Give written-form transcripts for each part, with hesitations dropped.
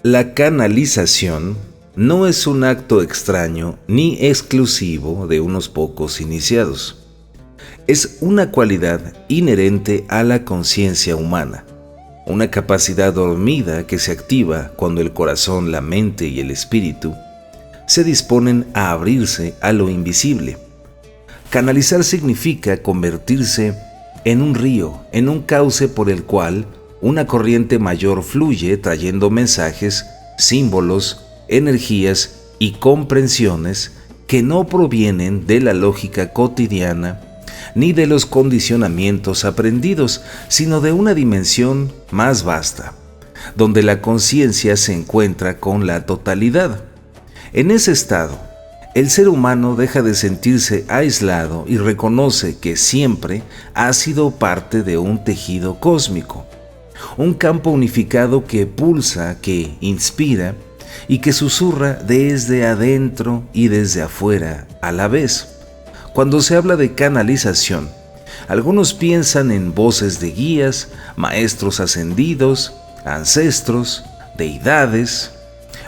La canalización no es un acto extraño ni exclusivo de unos pocos iniciados. Es una cualidad inherente a la conciencia humana, una capacidad dormida que se activa cuando el corazón, la mente y el espíritu se disponen a abrirse a lo invisible. Canalizar significa convertirse en un río, en un cauce por el cual una corriente mayor fluye trayendo mensajes, símbolos, energías y comprensiones que no provienen de la lógica cotidiana ni de los condicionamientos aprendidos, sino de una dimensión más vasta, donde la conciencia se encuentra con la totalidad. En ese estado, el ser humano deja de sentirse aislado y reconoce que siempre ha sido parte de un tejido cósmico, un campo unificado que pulsa, que inspira y que susurra desde adentro y desde afuera a la vez. Cuando se habla de canalización, algunos piensan en voces de guías, maestros ascendidos, ancestros, deidades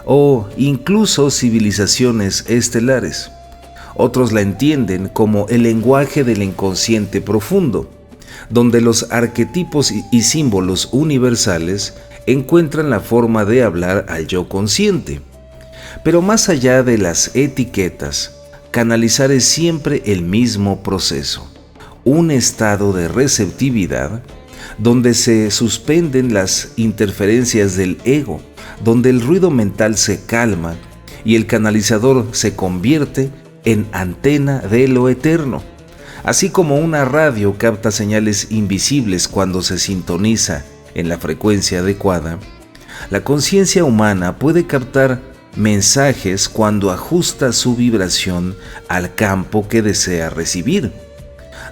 o incluso civilizaciones estelares. Otros la entienden como el lenguaje del inconsciente profundo, donde los arquetipos y símbolos universales encuentran la forma de hablar al yo consciente. Pero más allá de las etiquetas, canalizar es siempre el mismo proceso, un estado de receptividad donde se suspenden las interferencias del ego, donde el ruido mental se calma y el canalizador se convierte en antena de lo eterno. Así como una radio capta señales invisibles cuando se sintoniza en la frecuencia adecuada, la conciencia humana puede captar mensajes cuando ajusta su vibración al campo que desea recibir.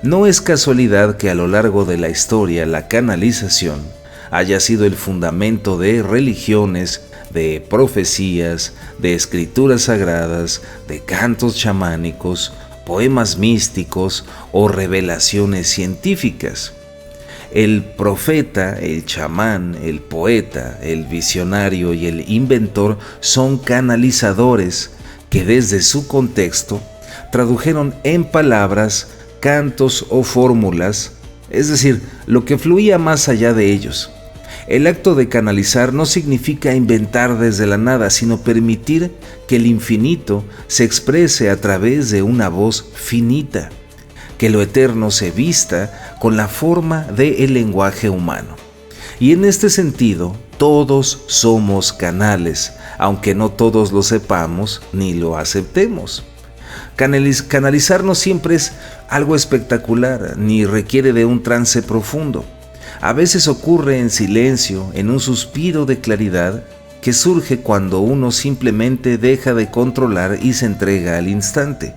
No es casualidad que a lo largo de la historia la canalización haya sido el fundamento de religiones, de profecías, de escrituras sagradas, de cantos chamánicos, poemas místicos o revelaciones científicas. El profeta, el chamán, el poeta, el visionario y el inventor son canalizadores que desde su contexto tradujeron en palabras, cantos o fórmulas, es decir, lo que fluía más allá de ellos. El acto de canalizar no significa inventar desde la nada, sino permitir que el infinito se exprese a través de una voz finita, que lo eterno se vista con la forma del lenguaje humano. Y en este sentido, todos somos canales, aunque no todos lo sepamos ni lo aceptemos. Canalizar no siempre es algo espectacular, ni requiere de un trance profundo. A veces ocurre en silencio, en un suspiro de claridad que surge cuando uno simplemente deja de controlar y se entrega al instante.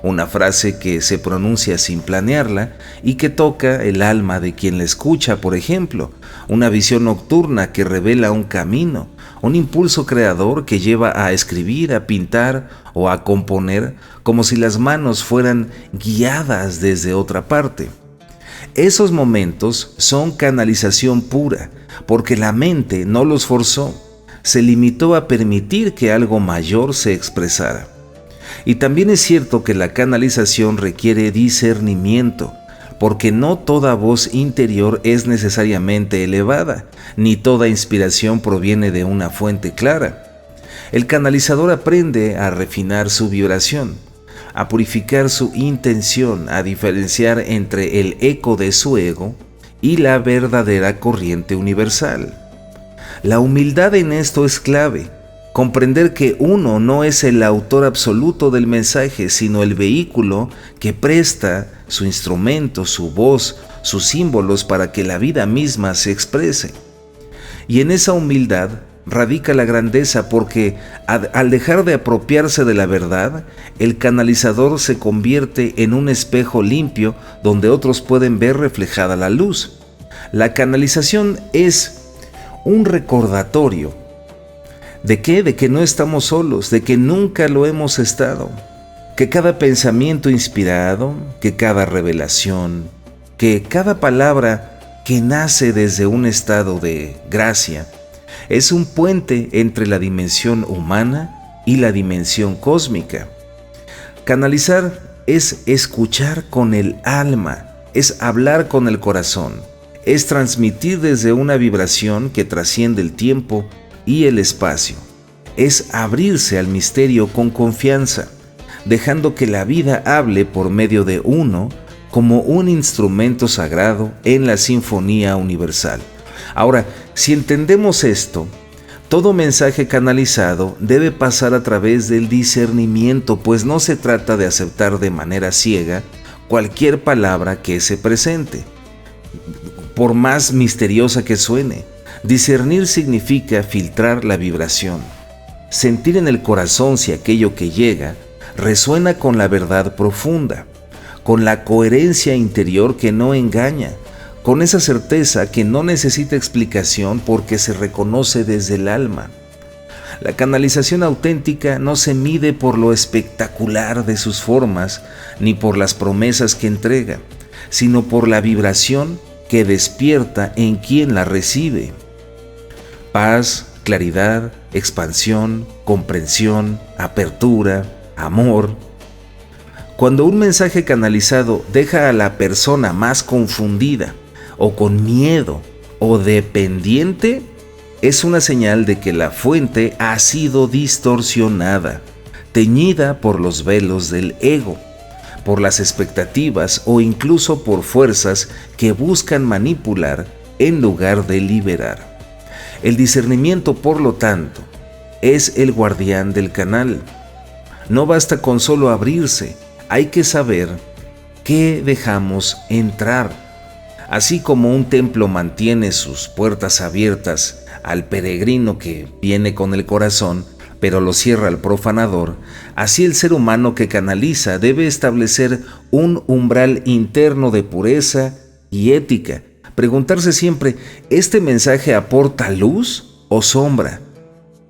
Una frase que se pronuncia sin planearla y que toca el alma de quien la escucha, por ejemplo. Una visión nocturna que revela un camino, un impulso creador que lleva a escribir, a pintar o a componer como si las manos fueran guiadas desde otra parte. Esos momentos son canalización pura, porque la mente no los forzó, se limitó a permitir que algo mayor se expresara. Y también es cierto que la canalización requiere discernimiento, porque no toda voz interior es necesariamente elevada, ni toda inspiración proviene de una fuente clara. El canalizador aprende a refinar su vibración, a purificar su intención, a diferenciar entre el eco de su ego y la verdadera corriente universal. La humildad en esto es clave. Comprender que uno no es el autor absoluto del mensaje, sino el vehículo que presta su instrumento, su voz, sus símbolos para que la vida misma se exprese. Y en esa humildad radica la grandeza, porque al dejar de apropiarse de la verdad, el canalizador se convierte en un espejo limpio donde otros pueden ver reflejada la luz. La canalización es un recordatorio. ¿De qué? De que no estamos solos, de que nunca lo hemos estado. Que cada pensamiento inspirado, que cada revelación, que cada palabra que nace desde un estado de gracia, Es un puente entre la dimensión humana y la dimensión cósmica. Canalizar es escuchar con el alma, es hablar con el corazón, es transmitir desde una vibración que trasciende el tiempo y el espacio. Es abrirse al misterio con confianza, dejando que la vida hable por medio de uno como un instrumento sagrado en la sinfonía universal. Ahora, si entendemos esto, todo mensaje canalizado debe pasar a través del discernimiento, pues no se trata de aceptar de manera ciega cualquier palabra que se presente, por más misteriosa que suene. Discernir significa filtrar la vibración, sentir en el corazón si aquello que llega resuena con la verdad profunda, con la coherencia interior que no engaña, con esa certeza que no necesita explicación porque se reconoce desde el alma. La canalización auténtica no se mide por lo espectacular de sus formas ni por las promesas que entrega, sino por la vibración que despierta en quien la recibe. Paz, claridad, expansión, comprensión, apertura, amor. Cuando un mensaje canalizado deja a la persona más confundida, o con miedo, o dependiente, es una señal de que la fuente ha sido distorsionada, teñida por los velos del ego, por las expectativas o incluso por fuerzas que buscan manipular en lugar de liberar. El discernimiento, por lo tanto, es el guardián del canal. No basta con solo abrirse, hay que saber qué dejamos entrar. Así como un templo mantiene sus puertas abiertas al peregrino que viene con el corazón, pero lo cierra al profanador, así el ser humano que canaliza debe establecer un umbral interno de pureza y ética. Preguntarse siempre, ¿este mensaje aporta luz o sombra?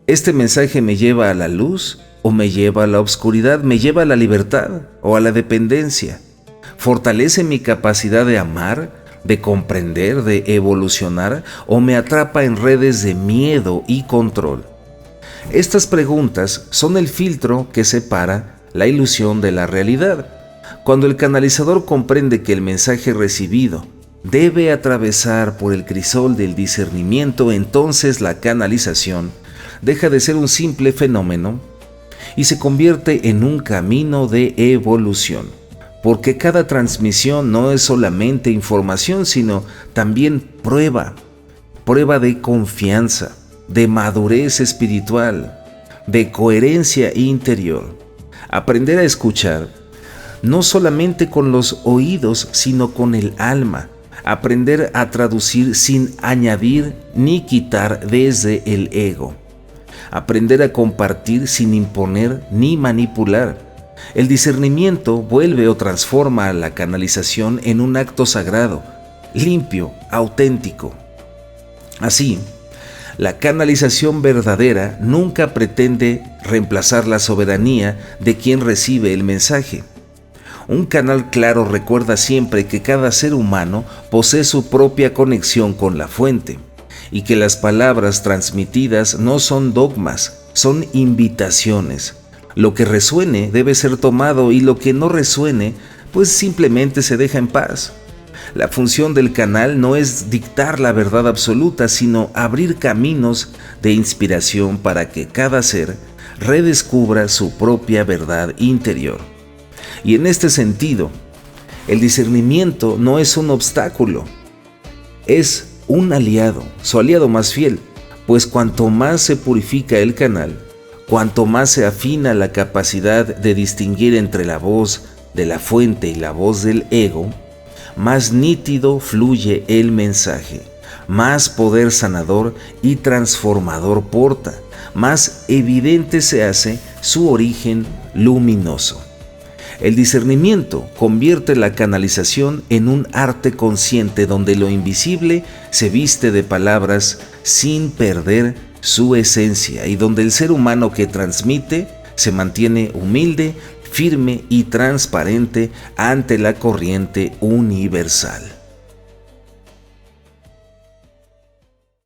¿Este mensaje me lleva a la luz o me lleva a la oscuridad? ¿Me lleva a la libertad o a la dependencia? ¿Fortalece mi capacidad de amar, de comprender, de evolucionar, o me atrapa en redes de miedo y control? Estas preguntas son el filtro que separa la ilusión de la realidad. Cuando el canalizador comprende que el mensaje recibido debe atravesar por el crisol del discernimiento, entonces la canalización deja de ser un simple fenómeno y se convierte en un camino de evolución. Porque cada transmisión no es solamente información, sino también prueba de confianza, de madurez espiritual, de coherencia interior. Aprender a escuchar, no solamente con los oídos, sino con el alma. Aprender a traducir sin añadir ni quitar desde el ego. Aprender a compartir sin imponer ni manipular. El discernimiento vuelve o transforma a la canalización en un acto sagrado, limpio, auténtico. Así, la canalización verdadera nunca pretende reemplazar la soberanía de quien recibe el mensaje. Un canal claro recuerda siempre que cada ser humano posee su propia conexión con la fuente y que las palabras transmitidas no son dogmas, son invitaciones. Lo que resuene debe ser tomado y lo que no resuene, pues simplemente se deja en paz. La función del canal no es dictar la verdad absoluta, sino abrir caminos de inspiración para que cada ser redescubra su propia verdad interior. Y en este sentido, el discernimiento no es un obstáculo, es un aliado, su aliado más fiel, pues cuanto más se purifica el canal, cuanto más se afina la capacidad de distinguir entre la voz de la fuente y la voz del ego, más nítido fluye el mensaje, más poder sanador y transformador porta, más evidente se hace su origen luminoso. El discernimiento convierte la canalización en un arte consciente donde lo invisible se viste de palabras sin perder su esencia y donde el ser humano que transmite se mantiene humilde, firme y transparente ante la corriente universal.